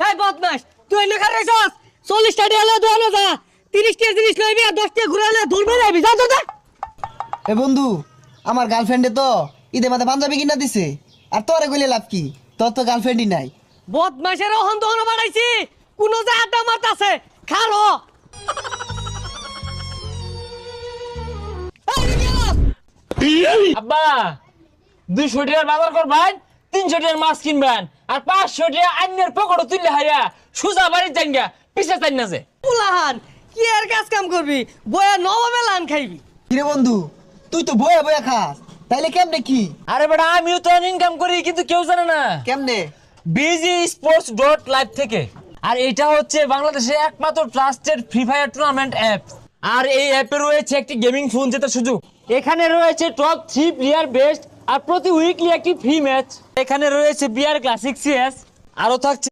এই বদমাস তুই এনে খারে যাস 40 টাকা এলো দোনো যা 30 টাকা জিনিস লইবি আর 10 টাকা ঘুরাইলে ধরবে যাবি যা তো যা। এ বন্ধু আমার গার্লফ্রেন্ডে তো ঈদে মাঝে পাঞ্জাবি কিনা দিছে আর তোরে কইলে লাভ কি তোর তো গার্লফ্রেন্ডই নাই। বদমাসের ওহন দোনো বাড়াইছি কোন যা আড্ডা মারতাছে খালো আব্বা 200 টাকার বাজার করবেন 300 টাকার মাছ কিনবেন আর 500 টাকা আইনের পকেটে তুললে হাইয়া সুজা বাড়ির জাঙ্গা পিছে চাই না যে পুলাহান কি আর কাজ কাম করবি বয়া নবমেলান খাইবি। কিরে বন্ধু তুই তো বয়া বয়া খাস তাইলে কেমনে কি আরে বেটা আমিও তো ইনকাম করি কিন্তু কেউ জানে না কেমনে BGsports.live থেকে। আর এটা হচ্ছে বাংলাদেশের একমাত্র trusted free fire tournament app. আর এই অ্যাপে রয়েছে একটি গেমিং ফোন জেতার সুযোগ। এখানে রয়েছে টপ 3 প্লেয়ার বেস্ট আর প্রতি উইকলি একটি ফ্রি ম্যাচ। এখানে রয়েছে বিআর ক্লাসিক সিএস আরো থাকছে